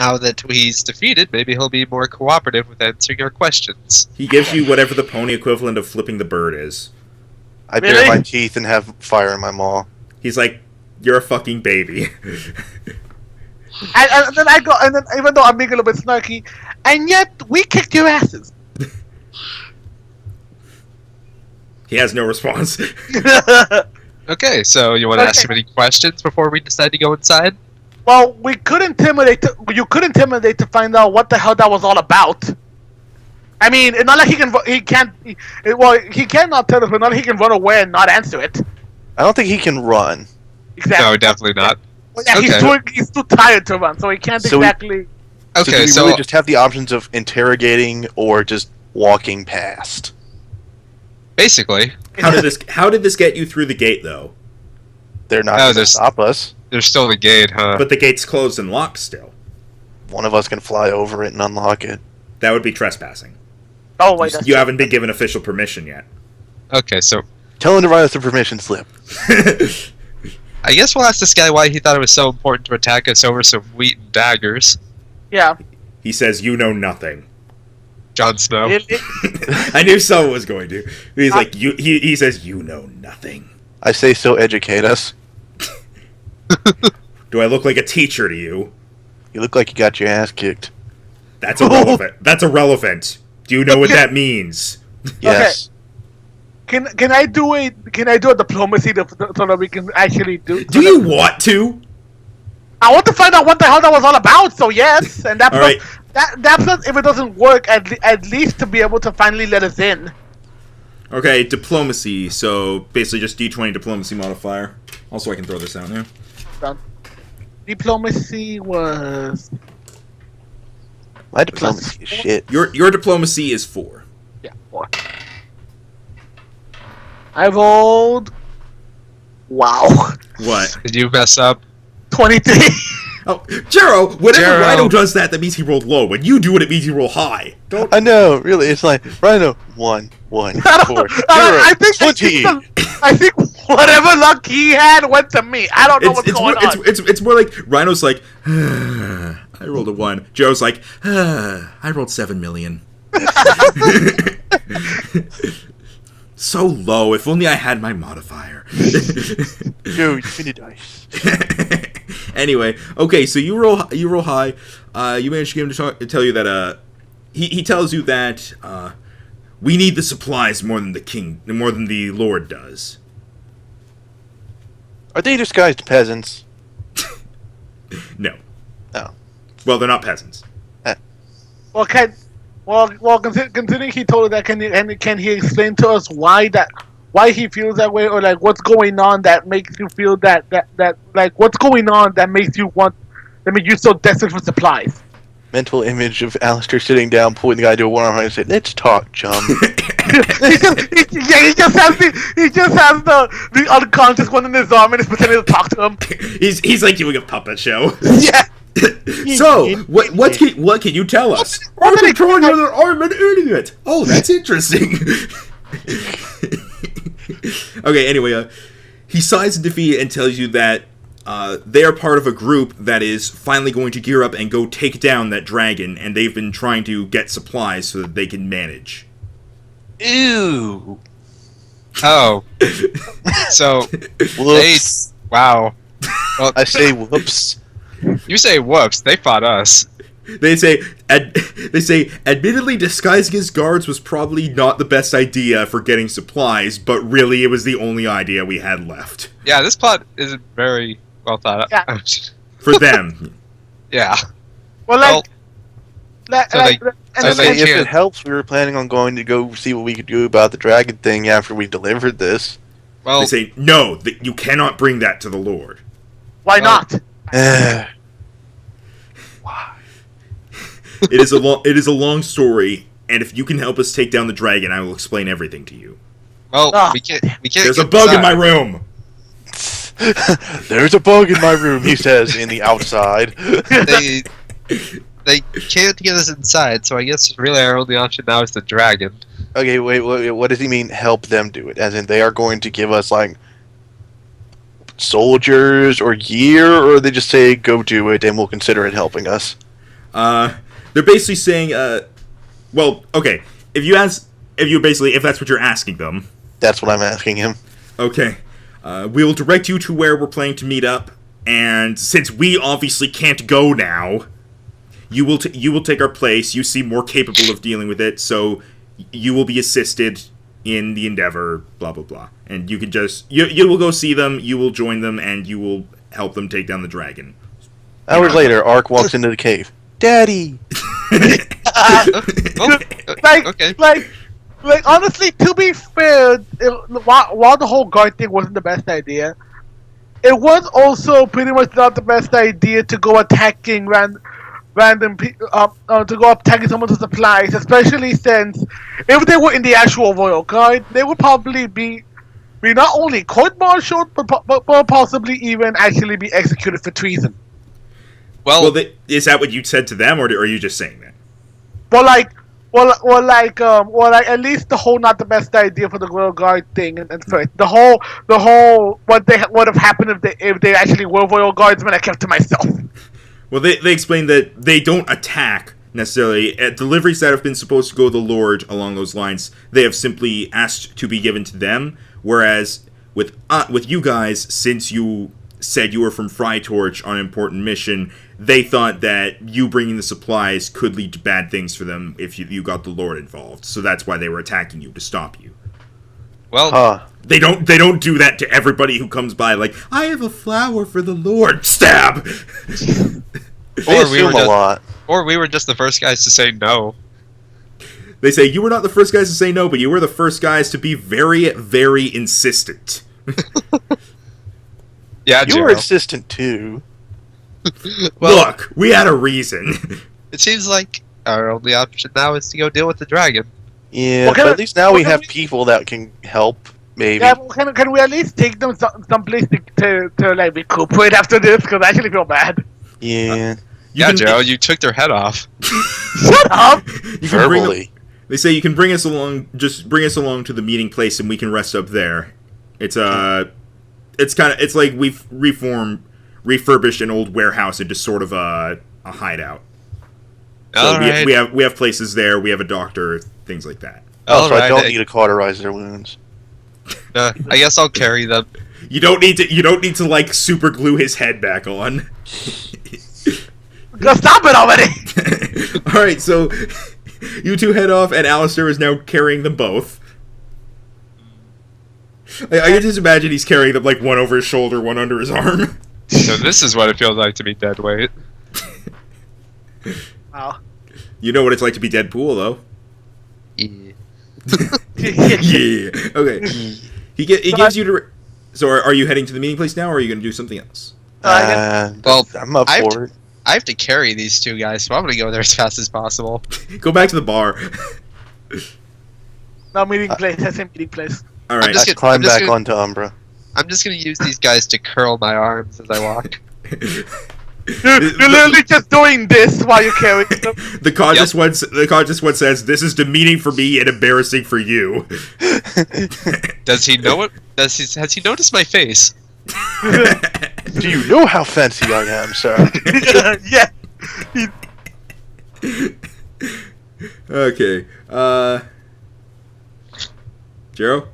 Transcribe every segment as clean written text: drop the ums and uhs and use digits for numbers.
Now that he's defeated, maybe he'll be more cooperative with answering our questions. He gives you whatever the pony equivalent of flipping the bird is. I bare my teeth and have fire in my maw. He's like, "You're a fucking baby." And then I go, and then even though I'm being a little bit snarky, and yet we kicked your asses. He has no response. Okay, so you want to ask him any questions before we decide to go inside? Well, we could intimidate. You could intimidate to find out what the hell that was all about. I mean, it's not like he can. He can't. He cannot tell us, but not like he can run away and not answer it. I don't think he can run. Exactly. No, definitely not. Well, yeah, Okay. he's too tired to run, so he can't exactly. Okay, so do we really just have the options of interrogating or just walking past? Basically, How did this get you through the gate, though? They're not going to stop us. there's still the gate, huh? But the gate's closed and locked still. One of us can fly over it and unlock it. That would be trespassing. Oh wait, that's You haven't been given official permission yet. Okay, so Tell him to write us a permission slip. I guess we'll ask this guy why he thought it was so important to attack us over some wheat and daggers. yeah. He says, "You know nothing." Jon Snow. I knew someone was going to. He's like, he says, "You know nothing." I say so, educate us. Do I look like a teacher to you? You look like you got your ass kicked. That's irrelevant. That's irrelevant. Do you know what that means? Yes. Can I do a diplomacy so that we can actually do? Do you want to? I want to find out what the hell that was all about. So yes, and that All plus, right. that plus if it doesn't work, at least to be able to finally let us in. Okay, diplomacy. So basically just D20 diplomacy modifier. Also, I can throw this out now. Done. Diplomacy was My diplomacy is shit. Your diplomacy is 4. 4. I rolled. Wow. What? Did you mess up? 23. Oh, Jero, whenever Jero. Rhino does that, that means he rolled low. When you do it, it means you roll high. I know, really. It's like, Rhino, 1, 1, 4, 0, I think 20. I think whatever luck he had went to me. I don't know what's going on. It's more like Rhino's like, I rolled a 1. Joe's like, I rolled 7 million. So low. If only I had my modifier. Joe, you finna dice. Anyway, okay, so you roll high. You manage to get him to tell you that he tells you that we need the supplies more than the Lord does. Are they disguised peasants? No. Oh. Well, they're not peasants. Considering he told us that, can he explain to us why he feels that way, or like what's going on that makes you feel that like what's going on that makes you so desperate for supplies? Mental image of Alistair sitting down, pulling the guy to a one-arm and say, "Let's talk, chum." he just has the unconscious one in his arm and is pretending to talk to him. He's like doing a puppet show. Yeah. So, what can you tell us? I'm controlling your other arm and eating it. Oh, that's interesting. Okay, anyway, he sighs in defeat and tells you that they are part of a group that is finally going to gear up and go take down that dragon, and they've been trying to get supplies so that they can manage. Ew. Oh. So, Whoops. wow. Well, I say whoops. you say whoops, they fought us. They say, admittedly, disguising as guards was probably not the best idea for getting supplies, but really, it was the only idea we had left. Yeah, this plot isn't very well thought out. Yeah. For them. Yeah. Well, If it helps, we were planning on going to go see what we could do about the dragon thing after we delivered this. Well, They say, no, you cannot bring that to the Lord. why not? It is a long story, and if you can help us take down the dragon, I will explain everything to you. we can't. There's a get bug in inside. my room. There's a bug in my room, he says, in the outside. They can't get us inside, so I guess really our only option now is the dragon. Okay, wait, what does he mean, help them do it? As in, they are going to give us, like, soldiers or gear, or they just say, go do it, and we'll consider it helping us? They're basically saying, well, okay, if that's what you're asking them. That's what I'm asking him. Okay. We will direct you to where we're planning to meet up, and since we obviously can't go now, you will take our place. You seem more capable of dealing with it, so you will be assisted in the endeavor, blah, blah, blah. And you can just... You will go see them, you will join them, and you will help them take down the dragon. Hours later, Ark walks into the cave. Daddy! Okay. Like honestly, to be fair, while the whole guard thing wasn't the best idea, it was also pretty much not the best idea to go attacking random people, to go attacking someone's supplies, especially since if they were in the actual royal guard, they would probably be not only court-martialed, but possibly even actually be executed for treason. Well, is that what you said to them, or are you just saying that? Well, at least the whole not the best idea for the royal guard thing, and first the whole what would have happened if they actually were royal guardsmen, I kept to myself. Well, they explained that they don't attack necessarily. At deliveries that have been supposed to go to the Lord along those lines, they have simply asked to be given to them. Whereas with you guys, since you said you were from Frytorch on an important mission, they thought that you bringing the supplies could lead to bad things for them if you got the Lord involved. So that's why they were attacking you, to stop you. well, They don't do that to everybody who comes by, like, I have a flower for the Lord. Stab! They assume a lot. or we were just the first guys to say no. They say, you were not the first guys to say no, but you were the first guys to be very, very insistent. Yeah, You were Jero. insistent too. Well, Look, we had a reason. it seems like our only option now is to go deal with the dragon. Yeah, Well, but at least now we have people that can help, maybe. Yeah, well, can we at least take them someplace to like recuperate after this? Because I actually feel bad. Yeah, Jero, you took their head off. Shut up! You can bring them- verbally. They say you can bring us along. Just bring us along to the meeting place, and we can rest up there. It's it's like we've refurbished an old warehouse into sort of a hideout. So All right. we have places there. We have a doctor, things like that. Oh, so I Alright, don't need to cauterize their wounds. I guess I'll carry them. You don't need to like super glue his head back on. Just stop it already! All right, so you two head off, and Alistair is now carrying them both. I can just imagine he's carrying them like one over his shoulder, one under his arm. So this is what it feels like to be dead weight. Wow. You know what it's like to be Deadpool, though. Yeah. Yeah. Okay. He gives you to. So are you heading to the meeting place now, or are you going to do something else? Well, I'm up I've- for it. I have to carry these two guys, so I'm gonna go there as fast as possible. Go back to the bar. No meeting place. That's a meeting place. All right. just I gonna- climb I'm just back gonna- onto Umbra. I'm just gonna use these guys to curl my arms as I walk. You're literally just doing this while you're carrying them. The conscious one says, "This is demeaning for me and embarrassing for you." Does he know it? Has he noticed my face? Do you know how fancy I am, sir? Yeah. Okay. Jero?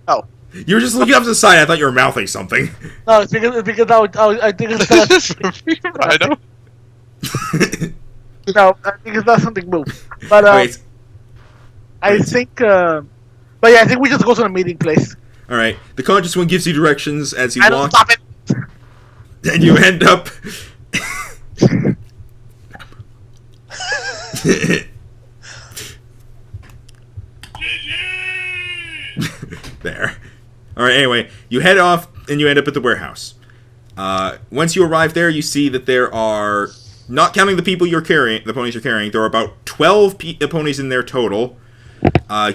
Oh. You were just looking up to the side. I thought you were mouthing something. No, it's because I think it's I know. no, I think it's not something move. But Wait. I think but yeah, I think we just go to the meeting place. All right. The conscious one gives you directions as he I don't walks, stop it. and you end up. There. All right. Anyway, you head off, and you end up at the warehouse. Once you arrive there, you see that there are, not counting the people you're carrying, the ponies you're carrying, there are about 12 ponies in there total.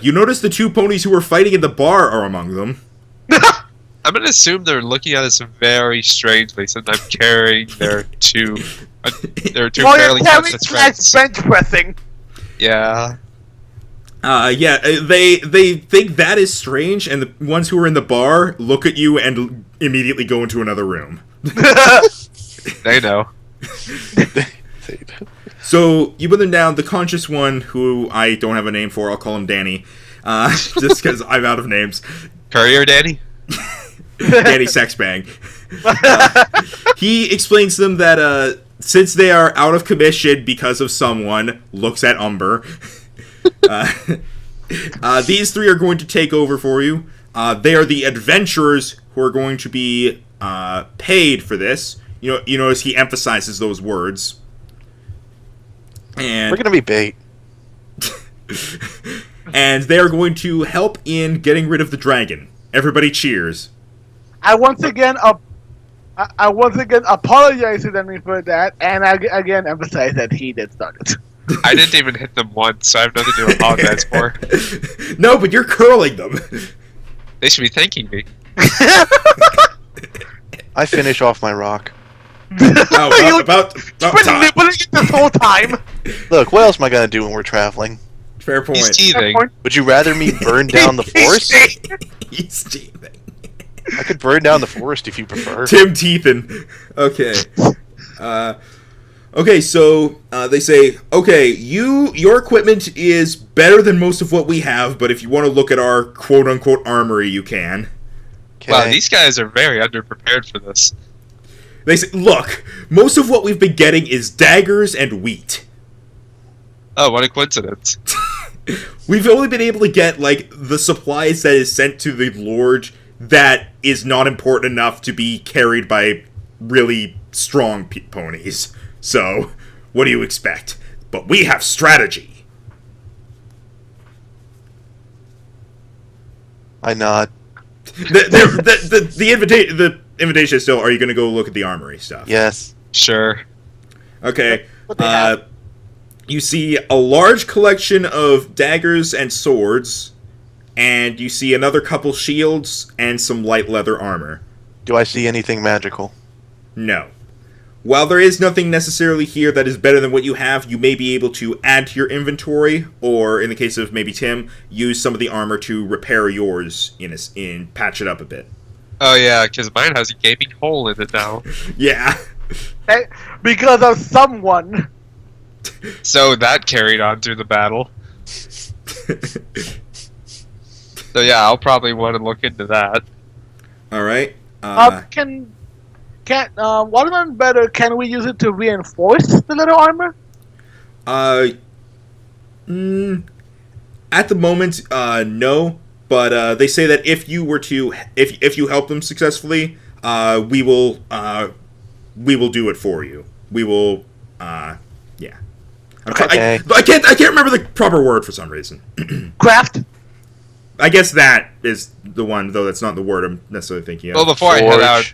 You notice the 2 ponies who were fighting in the bar are among them. I'm gonna assume they're looking at us very strangely since I'm carrying their two While fairly you're carrying close that's friends. bench pressing. Yeah. Yeah, they think that is strange, and the ones who are in the bar look at you and immediately go into another room. They know. So you put them down. The conscious one, who I don't have a name for, I'll call him Danny, just because I'm out of names. Courier Danny? Danny Sexbang. He explains to them that since they are out of commission because of someone, looks at Umber, these three are going to take over for you. They are the adventurers who are going to be paid for this. You notice he emphasizes those words. And We're gonna be bait. and they are going to help in getting rid of the dragon. Everybody cheers. I once again apologize to them for that, and I again emphasize that he did start it. I didn't even hit them once, so I have nothing to apologize for. No, but you're curling them. They should be thanking me. I finish off my rock. Oh, about Been time. nibbling it this whole time. Look, what else am I gonna do when we're traveling? Fair point. He's teething. Would you rather me burn down the forest? He's teething. I could burn down the forest if you prefer. Tim teething. Okay. Okay, so they say, okay, your equipment is better than most of what we have, but if you want to look at our quote-unquote armory, you can. Okay. Wow, these guys are very underprepared for this. They say, look, most of what we've been getting is daggers and wheat. Oh, what a coincidence. We've only been able to get, like, the supplies that is sent to the Lord that is not important enough to be carried by really strong ponies. So, what do you expect? But we have strategy. I nod. The invitation is still, are you going to go look at the armory stuff? Yes. Sure. Okay. What they have. You see a large collection of daggers and swords, and you see another couple shields and some light leather armor. Do I see anything magical? No. While there is nothing necessarily here that is better than what you have, you may be able to add to your inventory, or in the case of maybe Tim, use some of the armor to repair yours in patch it up a bit. Oh yeah, because mine has a gaping hole in it now. Yeah. Hey, because of someone. So that carried on through the battle. So yeah, I'll probably want to look into that. All right. Can what one better? Can we use it to reinforce the little armor? At the moment, no. But they say that if you were to, if you help them successfully, we will do it for you. We will, yeah. Okay. I can't remember the proper word for some reason. Craft. I guess that is the one, though that's not the word I'm necessarily thinking of. Well, before I head Forge. out,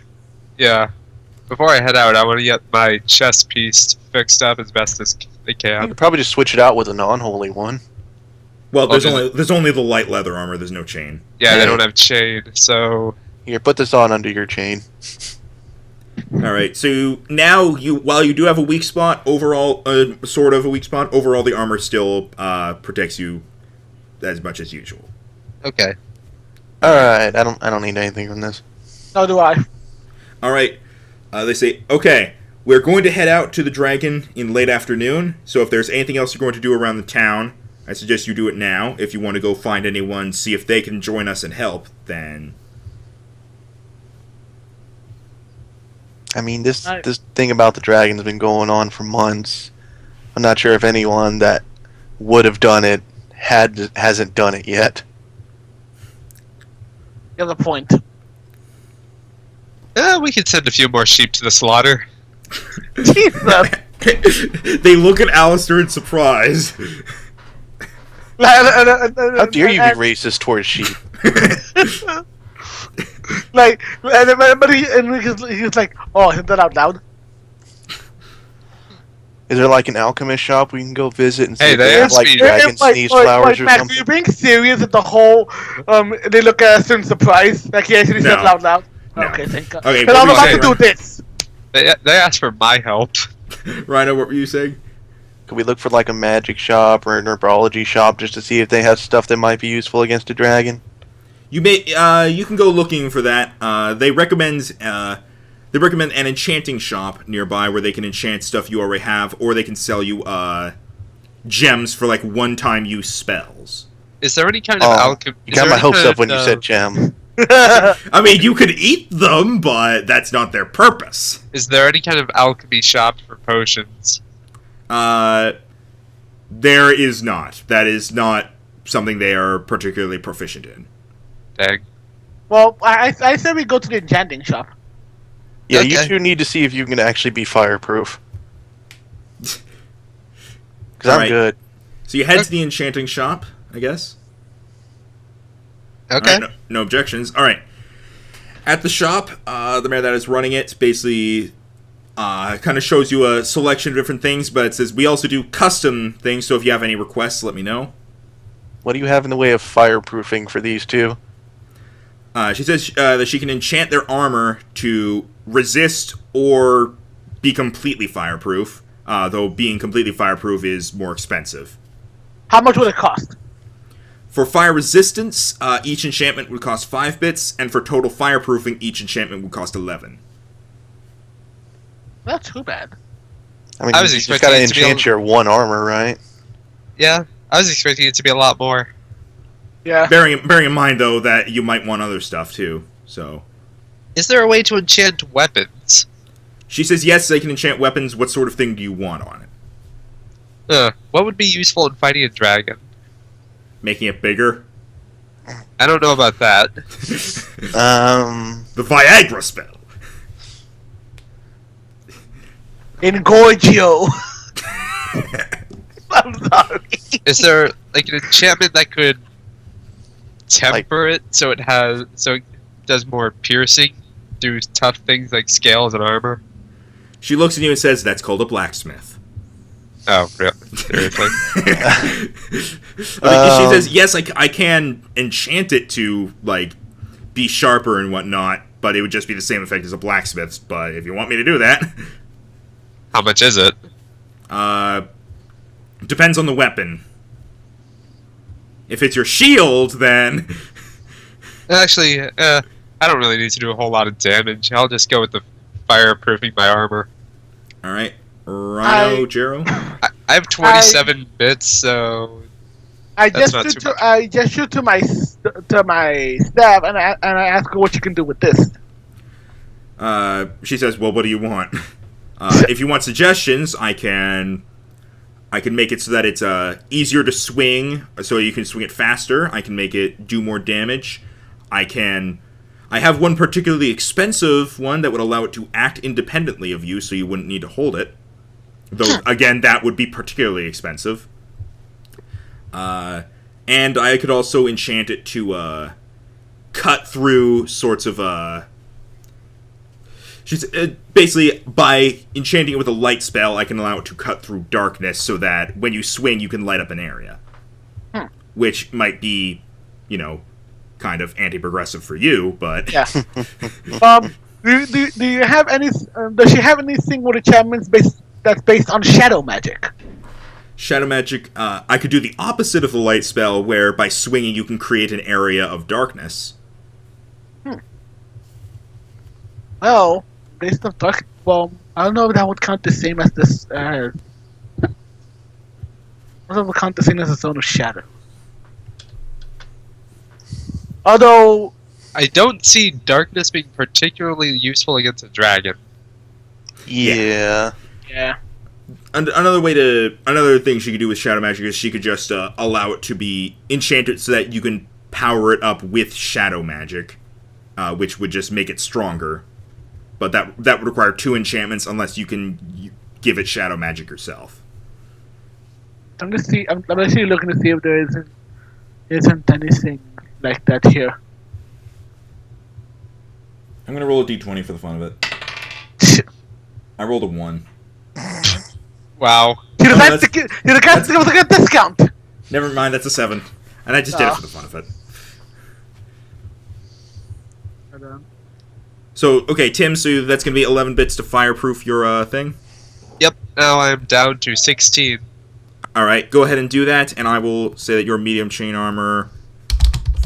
before I head out, I want to get my chest piece fixed up as best as they You can. could probably just switch it out with a non-holy one. Well, Well, there's only the light leather armor. There's no chain. Yeah, they don't have chain, so Here, put this on under your chain. All right. So now while you do have a weak spot overall, sort of a weak spot overall, the armor still protects you as much as usual. okay. All right, I don't need anything from this. No, do I? All right. They say, okay, we're going to head out to the dragon in late afternoon. So if there's anything else you're going to do around the town, I suggest you do it now. If you want to go find anyone, see if they can join us and help, then... I mean, this thing about the dragon has been going on for months. I'm not sure if anyone that would have done it hasn't done it yet. You have a point. We could send a few more sheep to the slaughter. Jesus. They look at Alistair in surprise. How dare you be racist towards sheep? But he's like, oh, I said that out loud. Is there like an alchemist shop we can go visit and see Hey, if they they have asked like me- dragon sneeze flowers or Max, something? are you being serious that the whole, they look at us in surprise? Like he actually said No. it out loud? No. Okay, thank God. Okay, Because I was what about were to you do this. They asked for my help. Rhino, what were you saying? Could we look for like a magic shop or an herbology shop just to see if they have stuff that might be useful against a dragon? You can go looking for that. They recommend They recommend an enchanting shop nearby where they can enchant stuff you already have, or they can sell you gems for like one-time use spells. Is there any kind of alchemy? You got my hopes up when you said gem. I mean, you could eat them, but that's not their purpose. Is there any kind of alchemy shop for potions? There is not. That is not something they are particularly proficient in. Dang. Well, I said we go to the enchanting shop. Yeah, Okay. you two need to see if you can actually be fireproof. Because I'm Alright. good. So you head to the enchanting shop, I guess. Okay. All right, no objections. All right. At the shop, the man that is running it basically kind of shows you a selection of different things, but it says we also do custom things, so if you have any requests, let me know. What do you have in the way of fireproofing for these two? She says that she can enchant their armor to resist or be completely fireproof, though being completely fireproof is more expensive. How much would it cost? For fire resistance, each enchantment would cost 5 bits, and for total fireproofing, each enchantment would cost 11. Not too bad. I mean, I was you just expecting gotta it to be enchant your one armor, right? Yeah, I was expecting it to be a lot more. Yeah. Bearing in mind, though, that you might want other stuff, too, so... Is there a way to enchant weapons? She says, yes, they can enchant weapons. What sort of thing do you want on it? What would be useful in fighting a dragon? Making it bigger? I don't know about that. The Viagra spell. Engorgio. I'm sorry. Is there like an enchantment that could temper it so it does more piercing, do tough things like scales and armor? She looks at you and says, that's called a blacksmith. Oh, really? Seriously? She says, yes, I can enchant it to, like, be sharper and whatnot, but it would just be the same effect as a blacksmith's, but if you want me to do that... How much is it? Depends on the weapon. If it's your shield, then... Actually, I don't really need to do a whole lot of damage. I'll just go with the fireproofing my armor. Alright. Rhino, Jero? I have 27 bits, so I That's just not shoot to my staff and I ask her what you can do with this. She says, well, what do you want? If you want suggestions, I can make it so that it's easier to swing, so you can swing it faster. I can make it do more damage. I have one particularly expensive one that would allow it to act independently of you, so you wouldn't need to hold it. Though, again, that would be particularly expensive. And I could also enchant it to cut through sorts of... She's basically, by enchanting it with a light spell, I can allow it to cut through darkness so that when you swing, you can light up an area. Which might be, kind of anti-progressive for you, but... Yeah. Do you have any? Does she have anything with enchantments that's based on shadow magic? Shadow magic, I could do the opposite of the light spell, where by swinging you can create an area of darkness. Well, based on dark. Well, I don't know if that would count the same as this. I don't know if it would count the same as a zone of shadow. Although I don't see darkness being particularly useful against a dragon. Yeah. yeah. Another thing she could do with shadow magic is she could just allow it to be enchanted so that you can power it up with shadow magic, which would just make it stronger. But that would require 2 enchantments unless you can give it shadow magic yourself. I'm actually looking to see if there isn't anything like that here. I'm gonna roll a d20 for the fun of it. I rolled a 1. Wow. You Oh, got to get a discount. Never mind, that's a 7. And I just did it for the fun of it. So, okay, Tim, so that's going to be 11 bits to fireproof your thing? Yep, now I'm down to 16. Alright, go ahead and do that, and I will say that your medium chain armor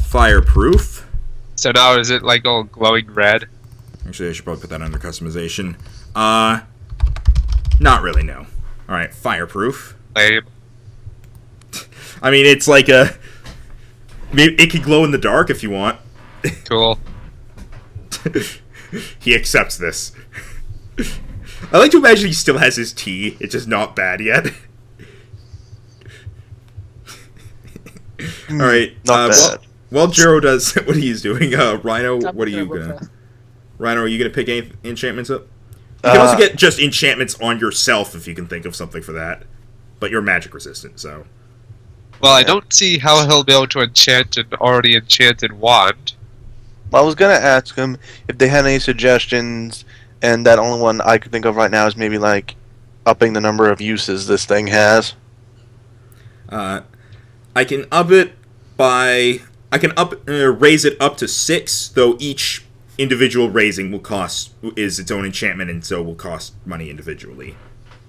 fireproof. So now is it like all glowing red? Actually, I should probably put that under customization. Not really, no. Alright, fireproof. Lame. I mean, it's like a... Maybe it could glow in the dark if you want. Cool. He accepts this. I like to imagine he still has his tea. It's just not bad yet. Alright, Not bad. while Jero does what he's doing, Rhino, Stop what are you looking at gonna... Roblox. Rhino, are you gonna pick any enchantments up? You can also get just enchantments on yourself if you can think of something for that. But you're magic resistant, so... Well, I don't see how he'll be able to enchant an already enchanted wand. Well, I was gonna ask him if they had any suggestions, and that only one I could think of right now is maybe like upping the number of uses this thing has. I can up it by... I can raise it up to 6, though each individual raising is its own enchantment, and so will cost money individually.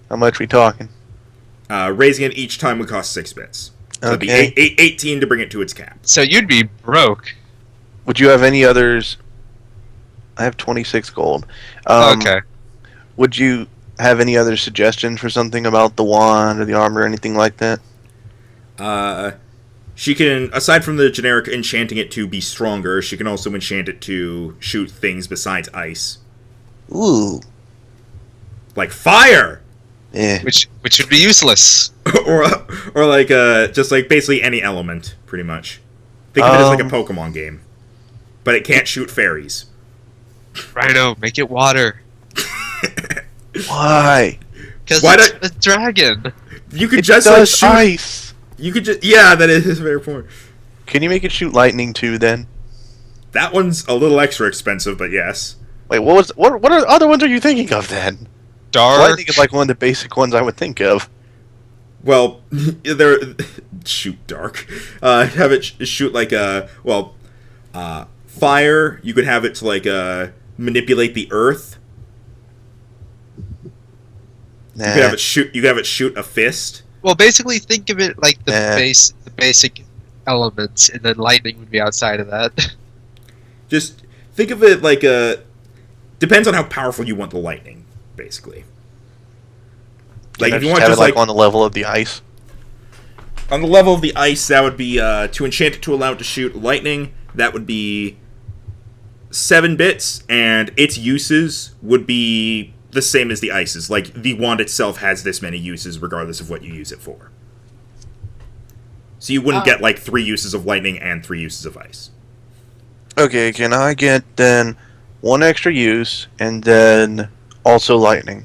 How much we talking? Raising it each time would cost 6 bits. So it'd be Okay. 18 to bring it to its cap. So you'd be broke. Would you have any others? I have 26 gold. Okay. Would you have any other suggestions for something about the wand or the armor or anything like that? She can, aside from the generic enchanting it to be stronger, she can also enchant it to shoot things besides ice. Ooh. Like fire! Yeah. Which would be useless. or like, just like basically any element, pretty much. Think of it as like a Pokemon game. But it can't shoot fairies. Rhino, make it water. Why? Because Why it's a dragon. You could It just does like shoot... ice. You could just... Yeah, that is a fair point. Can you make it shoot lightning too then? That one's a little extra expensive, but yes. Wait, what other ones are you thinking of then? Dark. Lightning is like one of the basic ones I would think of. Well, they're... Shoot dark. Have it shoot like a... Well, fire, you could have it to like manipulate the earth. Nah. You could have it shoot a fist. Well, basically, think of it like the Nah. basic elements, and then lightning would be outside of that. Just think of it like a... Depends on how powerful you want the lightning, basically. Like if you want have just it like on the level of the ice. on the level of the ice, that would be to enchant it to allow it to shoot lightning. That would be 7 bits, and its uses would be the same as the ice's. Like the wand itself has this many uses, regardless of what you use it for. So you wouldn't get like 3 uses of lightning and 3 uses of ice. Okay, can I get then 1 extra use and then also lightning?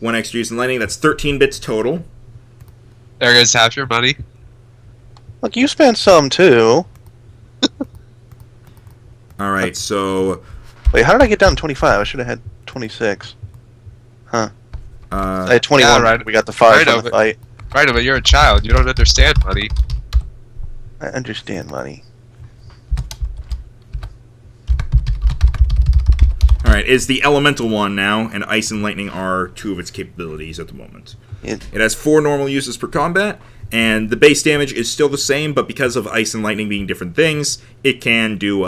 1 extra use in lightning. That's 13 bits total. There goes half your money. Look, you spent some too. All right, so Wait, how did I get down to 25? I should have had 26. Huh. I had 21. Yeah, right. We got the 5 Right from over. the fight. Right, but you're a child. You don't understand money. I understand money. all right, is the elemental one now, and ice and lightning are 2 of its capabilities at the moment. It, It has 4 normal uses per combat, and the base damage is still the same, but because of ice and lightning being different things, it can do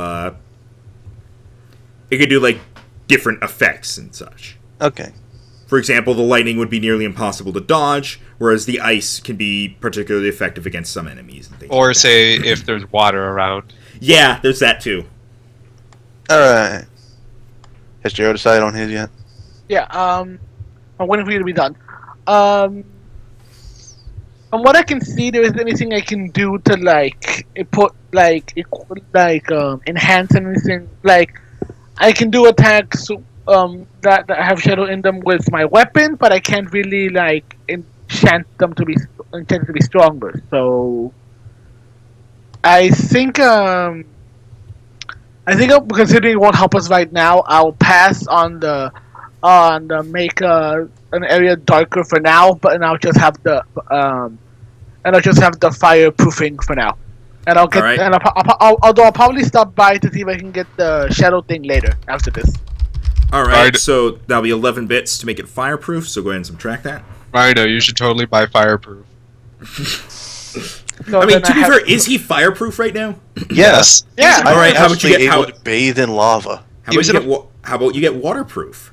like different effects and such. okay. For example, the lightning would be nearly impossible to dodge, whereas the ice can be particularly effective against some enemies and things Or like that. say if there's water around. Yeah, there's that too. Alright. Has Jero decided on his yet? Yeah, I'm waiting for you to be done. From what I can see, there isn't anything I can do to enhance anything. Like, I can do attacks that have shadow in them with my weapon, but I can't really enchant them to be stronger. So I think considering it won't help us right now, I'll pass on the make an area darker for now, but I'll just have the fireproofing for now. And I'll get Alright. and I'll probably stop by to see if I can get the shadow thing later after this. All right, Right. so that'll be 11 bits to make it fireproof, so go ahead and subtract that. Rhino, you should totally buy fireproof. So I mean, then to be have- fair, is he fireproof right now? Yes. Yeah. All right, how I'm about you actually get- able to bathe in lava. How about how about you get waterproof?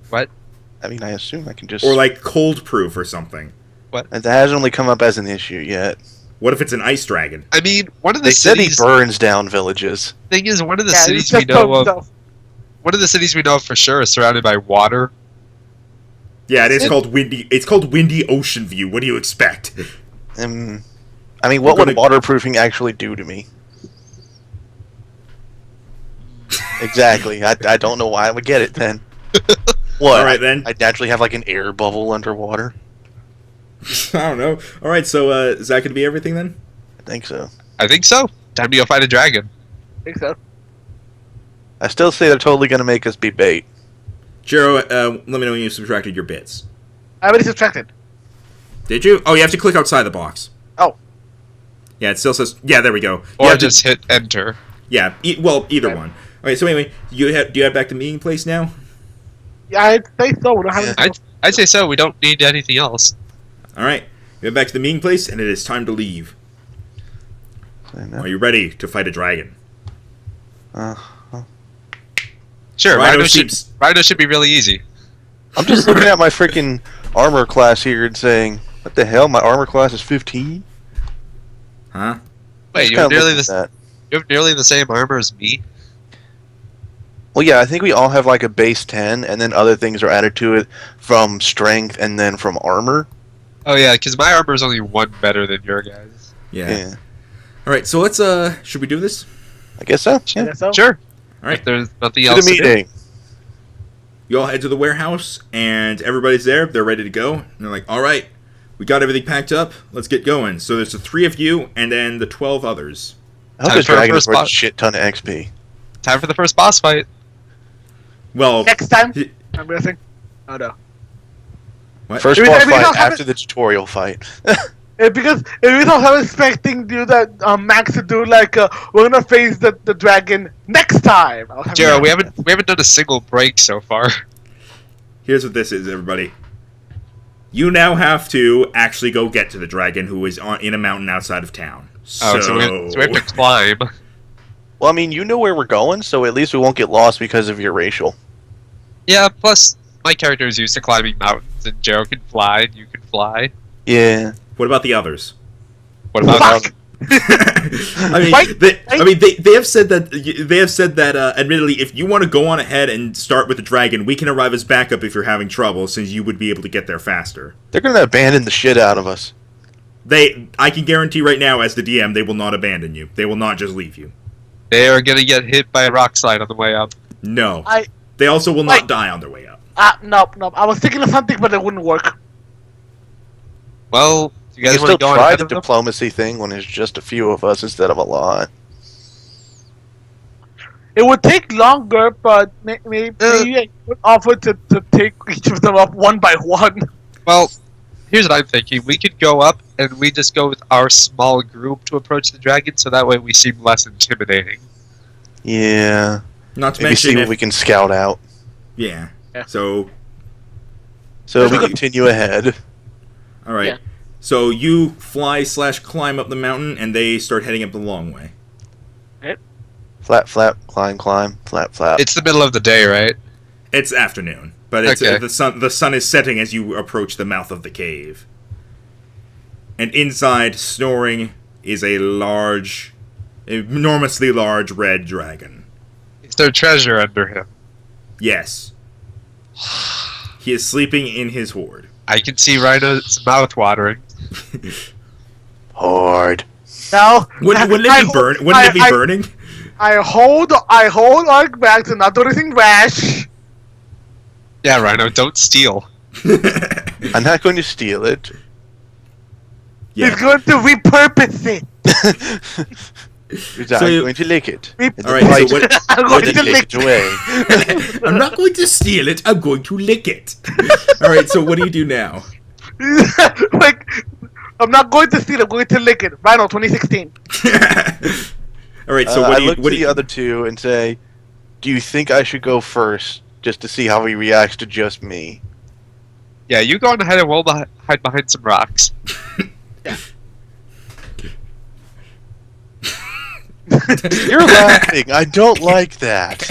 What? I mean, I assume I can just... Or like cold proof or something. That hasn't only come up as an issue yet. What if it's an ice dragon? I mean, one of the They said he cities. burns down villages. Thing is, one of the Yeah, cities it's we just know of. stuff. One of the cities we know of for sure is surrounded by water. Yeah, it's called Windy. It's called Windy Ocean View. What do you expect? I mean, what would waterproofing actually do to me? Exactly. I don't know why I would get it then. What? All right then. I'd naturally have like an air bubble underwater. I don't know. All right, so is that going to be everything then? I think so. I think so. Time to go fight a dragon. I think so. I still say they're totally going to make us be bait. Jero, let me know when you subtracted your bits. I already subtracted. Did you? Oh, you have to click outside the box. Oh. Yeah, it still says. Yeah, there we go. Or You just hit enter. Yeah, either one. All right. So anyway, do you head back to meeting place now? Yeah, I'd say so. We don't have I'd say so. We don't need anything else. All right. You head back to the meeting place, and it is time to leave. Are you ready to fight a dragon? Sure, Rhino Rhino should be really easy. I'm just looking at my freaking armor class here and saying, what the hell? My armor class is 15? Huh? Wait, you have nearly the same armor as me? Well, yeah, I think we all have like a base 10, and then other things are added to it from strength and then from armor. Oh yeah, because my armor is only one better than your guys. Yeah. All right. So let's. Should we do this? I guess so. Yeah. so. Sure. All right. If there's nothing To else the to do. meeting. You all head to the warehouse, and everybody's there. They're ready to go. And they're like, all right, we got everything packed up. Let's get going. So there's the 3 of you, and then the 12 others. I hope Time this for our dragon is first worth a boss. shit ton of XP. Time for the first boss fight. Well, Next time, I'm guessing. Oh no. What? First If we- boss if we fight don't have after the tutorial fight. Because if we don't have expecting you that Max to do like we're gonna face the dragon next time. Jero, we haven't done a single break so far. Here's what this is, everybody. You now have to actually go get to the dragon who is in a mountain outside of town. Oh, so we have to climb. Well, I mean, you know where we're going, so at least we won't get lost because of your racial. Yeah, plus my character is used to climbing mountains, and Jero can fly, and you can fly. Yeah. What about the others? What about Fuck! they have said that admittedly, if you want to go on ahead and start with the dragon, we can arrive as backup if you're having trouble, since you would be able to get there faster. They're going to abandon the shit out of us. I can guarantee right now, as the DM, they will not abandon you. They will not just leave you. They are gonna get hit by a rock slide on the way up. No. They also will not die on their way up. No. I was thinking of something, but it wouldn't work. Well, you You guys can want still to go try ahead the of them? diplomacy thing when there's just a few of us instead of a lot. It would take longer, but maybe I would offer to take each of them up one by one. Well, here's what I'm thinking. We could go up, and we just go with our small group to approach the dragon, so that way we seem less intimidating. Yeah. Not to Maybe see mention what we can scout out. Yeah. Yeah. So, So we continue ahead. all right. Yeah. So you fly/climb up the mountain, and they start heading up the long way. Flap, flap, climb, climb, flap, flap. It's the middle of the day, right? It's afternoon, but it's Okay. the sun is setting as you approach the mouth of the cave. And inside, snoring, is a enormously large red dragon. Is there treasure under him? Yes. He is sleeping in his hoard. I can see Rhino's mouth watering. Hard. Now, Wouldn't it be burning? I hold Arc back to not do anything rash. Yeah, Rhino, don't steal. I'm not going to steal it. Yeah. He's going to repurpose it. I'm So going to lick it. All right. So what? I'm And going then to take lick it away. I'm not going to steal it. I'm going to lick it. All right. So what do you do now? like, I'm not going to steal it. I'm going to lick it. Rhino 2016. All right. So I look to the other two and say, "Do you think I should go first, just to see how he reacts to just me?" Yeah, you go on ahead and we'll hide behind some rocks. You're laughing. I don't like that.